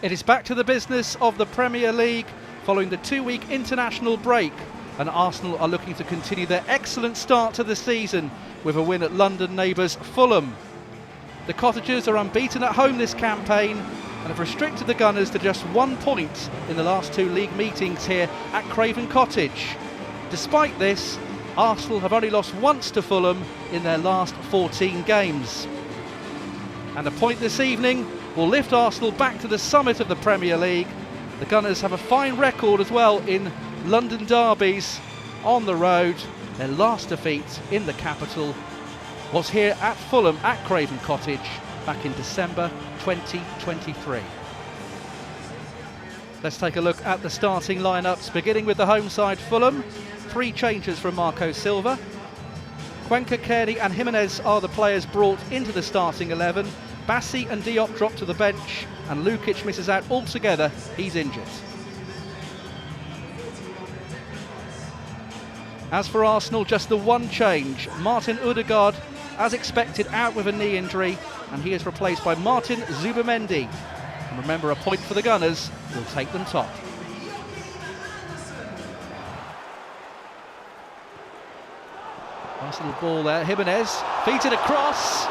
It is back to the business of the Premier League following the 2-week international break, and Arsenal are looking to continue their excellent start to the season with a win at London neighbours Fulham. The Cottagers are unbeaten at home this campaign and have restricted the Gunners to just 1 point in the last 2 league meetings here at Craven Cottage. Despite this, Arsenal have only lost once to Fulham in their last 14 games. And a point this evening will lift Arsenal back to the summit of the Premier League. The Gunners have a fine record as well in London derbies on the road. Their last defeat in the capital was here at Fulham at Craven Cottage back in December 2023. Let's take a look at the starting lineups, beginning with the home side Fulham. 3 changes from Marco Silva. Cuenca, Kearney and Jimenez are the players brought into the starting 11. Bassi and Diop drop to the bench, and Lukic misses out altogether. He's injured. As for Arsenal, just the one change. Martin Odegaard, as expected, out with a knee injury, and he is replaced by Martin Zubimendi. And remember, a point for the Gunners will take them top. Nice little ball there. Jimenez feeds it across.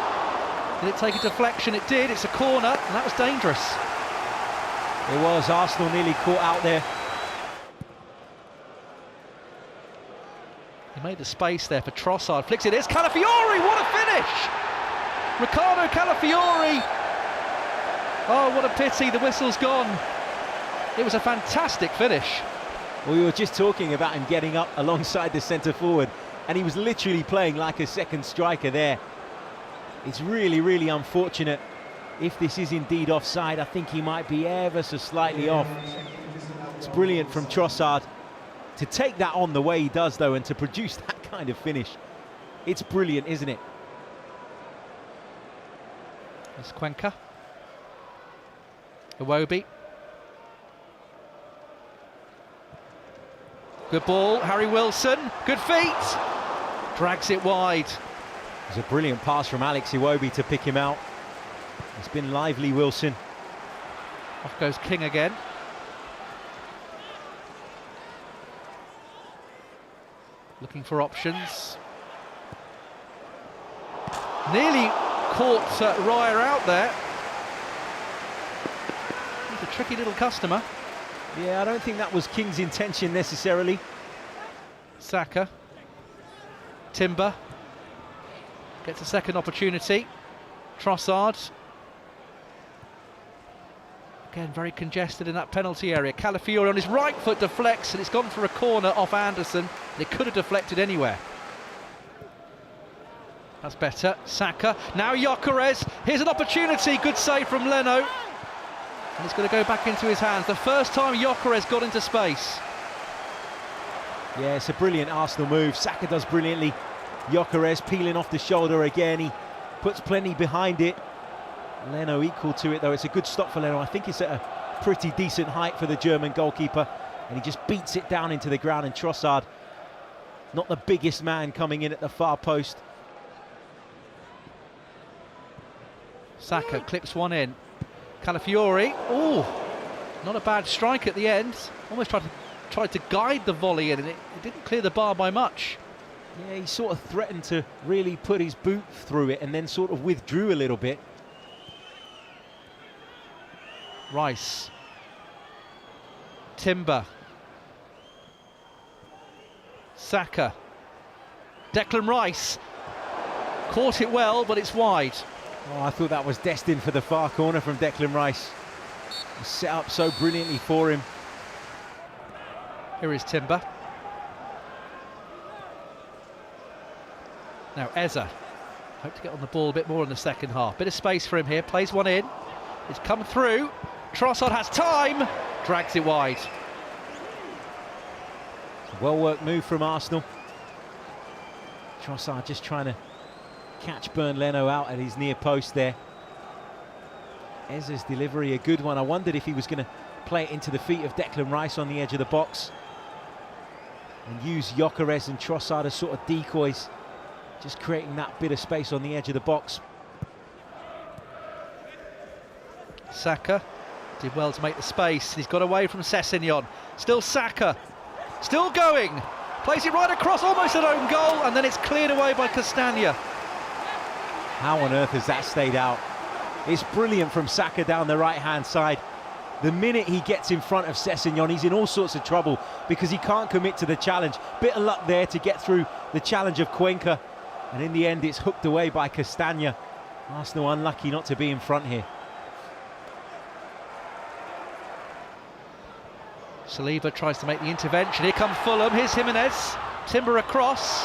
Did it take a deflection? It did. It's a corner, and that was dangerous. It was. Arsenal nearly caught out there. He made the space there for Trossard. Flicks it. It's Calafiori. What a finish! Ricardo Calafiori. Oh, what a pity. The whistle's gone. It was a fantastic finish. Well, we were just talking about him getting up alongside the centre forward, and he was literally playing like a second striker there. It's really, really unfortunate. If this is indeed offside, I think he might be ever so slightly off. It's brilliant from Trossard to take that on the way he does, though, and to produce that kind of finish. It's brilliant, isn't it? There's Cuenca. Iwobi. Good ball, Harry Wilson. Good feet. Drags it wide. It was a brilliant pass from Alex Iwobi to pick him out. It's been lively, Wilson. Off goes King again. Looking for options. Nearly caught Raya out there. He's a tricky little customer. Yeah, I don't think that was King's intention necessarily. Saka. Timber. Gets a second opportunity. Trossard. Again, very congested in that penalty area. Calafiori on his right foot deflects, and it's gone for a corner off Anderson. And it could have deflected anywhere. That's better. Saka. Now Gyökeres. Here's an opportunity. Good save from Leno. And it's going to go back into his hands. The first time Gyökeres got into space. Yeah, it's a brilliant Arsenal move. Saka does brilliantly. Gyökeres peeling off the shoulder again. He puts plenty behind it. Leno equal to it, though. It's a good stop for Leno. I think it's at a pretty decent height for the German goalkeeper, and he just beats it down into the ground. And Trossard, not the biggest man, coming in at the far post. Saka clips one in. Calafiori. Oh, not a bad strike at the end. Almost tried to guide the volley in, and it didn't clear the bar by much. Yeah, he sort of threatened to really put his boot through it and then sort of withdrew a little bit. Rice. Timber. Saka. Declan Rice. Caught it well, but it's wide. Oh, I thought that was destined for the far corner from Declan Rice. It was set up so brilliantly for him. Here is Timber. Now Eza. Hope to get on the ball a bit more in the second half. Bit of space for him here. Plays one in. It's come through. Trossard has time. Drags it wide. Well-worked move from Arsenal. Trossard just trying to catch Bernd Leno out at his near post there. Eza's delivery, a good one. I wondered if he was going to play it into the feet of Declan Rice on the edge of the box and use Gyökeres and Trossard as sort of decoys, just creating that bit of space on the edge of the box. Saka. Did well to make the space. He's got away from Sessegnon. Still Saka. Still going. Plays it right across, almost an own goal, and then it's cleared away by Castagna. How on earth has that stayed out? It's brilliant from Saka down the right-hand side. The minute he gets in front of Sessegnon, he's in all sorts of trouble because he can't commit to the challenge. Bit of luck there to get through the challenge of Cuenca, and in the end it's hooked away by Castagna. Arsenal unlucky not to be in front here. Saliba tries to make the intervention. Here comes Fulham. Here's Jimenez. Timber across.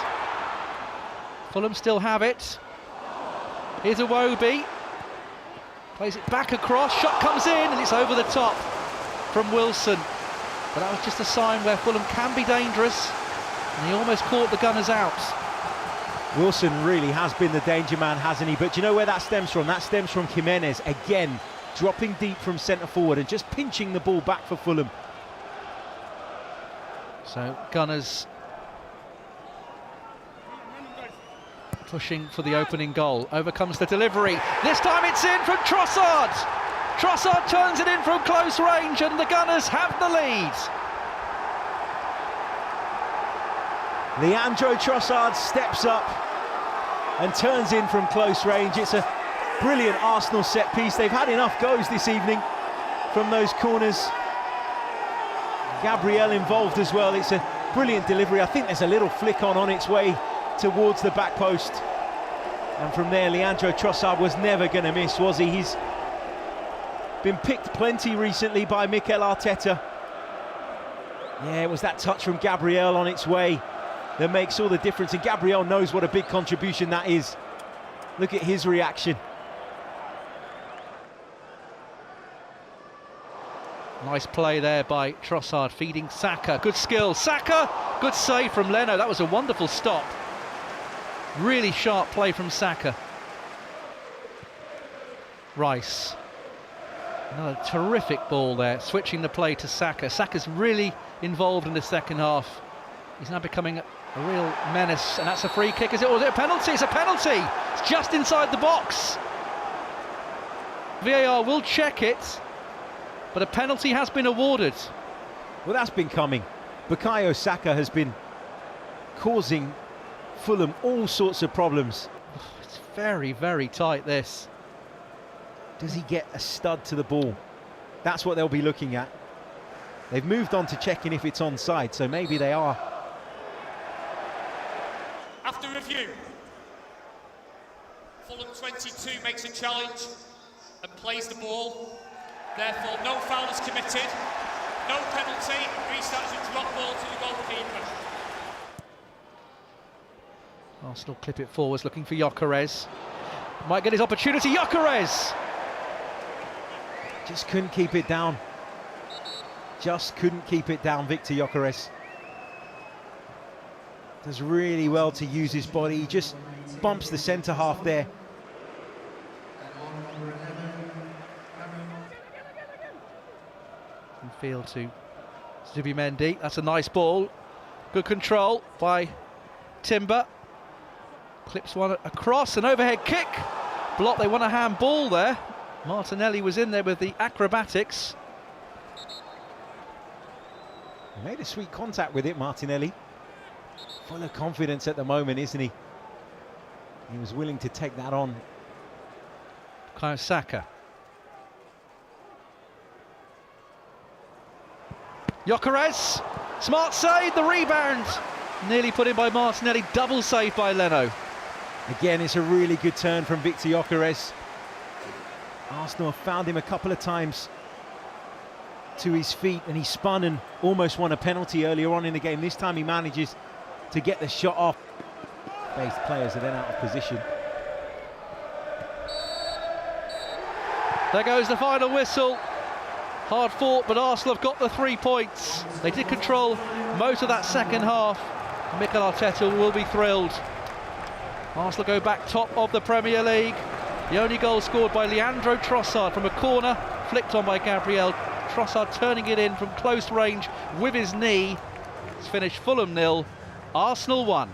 Fulham still have it. Here's Iwobi. Plays it back across. Shot comes in and it's over the top from Wilson. But that was just a sign where Fulham can be dangerous. And he almost caught the Gunners out. Wilson really has been the danger man, hasn't he? But do you know where that stems from? That stems from Jimenez, again, dropping deep from centre forward and just pinching the ball back for Fulham. So Gunners pushing for the opening goal. Over comes the delivery. This time it's in from Trossard. Trossard turns it in from close range and the Gunners have the lead. Leandro Trossard steps up and turns in from close range. It's a brilliant Arsenal set piece. They've had enough goes this evening from those corners. Gabriel involved as well. It's a brilliant delivery. I think there's a little flick on its way towards the back post. And from there, Leandro Trossard was never going to miss, was he? He's been picked plenty recently by Mikel Arteta. Yeah, it was that touch from Gabriel on its way that makes all the difference. And Gabriel knows what a big contribution that is. Look at his reaction. Nice play there by Trossard, feeding Saka. Good skill. Saka, good save from Leno. That was a wonderful stop. Really sharp play from Saka. Rice. Another terrific ball there, switching the play to Saka. Saka's really involved in the second half. He's now becoming a real menace, and that's a free kick. Is it, or is it a penalty? It's a penalty. It's just inside the box. VAR will check it, but a penalty has been awarded. Well, that's been coming. Bukayo Saka has been causing Fulham all sorts of problems. It's very, very tight, this. Does he get a stud to the ball? That's what they'll be looking at. They've moved on to checking if it's onside, so maybe they are. After review, Fulham 22 makes a challenge and plays the ball. Therefore, no foul is committed, no penalty, restarts a drop ball to the goalkeeper. Arsenal clip it forwards, looking for Gyökeres. Might get his opportunity. Gyökeres! Just couldn't keep it down. Just couldn't keep it down, Victor Gyökeres. Does really well to use his body. He just bumps the centre half there. Field to Zubimendi. That's a nice ball. Good control by Timber. Clips one across, an overhead kick. Block, they want a handball there. Martinelli was in there with the acrobatics. He made a sweet contact with it, Martinelli. Full of confidence at the moment, isn't he? He was willing to take that on. Bukayo Saka. Gyökeres, smart save, the rebound. Nearly put in by Martinelli, double save by Leno. Again, it's a really good turn from Victor Gyökeres. Arsenal have found him a couple of times to his feet, and he spun and almost won a penalty earlier on in the game. This time he manages to get the shot off. Both players are then out of position. There goes the final whistle. Hard fought, but Arsenal have got the 3 points. They did control most of that second half. Mikel Arteta will be thrilled. Arsenal go back top of the Premier League. The only goal scored by Leandro Trossard from a corner, flicked on by Gabriel. Trossard turning it in from close range with his knee. It's finished Fulham 0, Arsenal 1.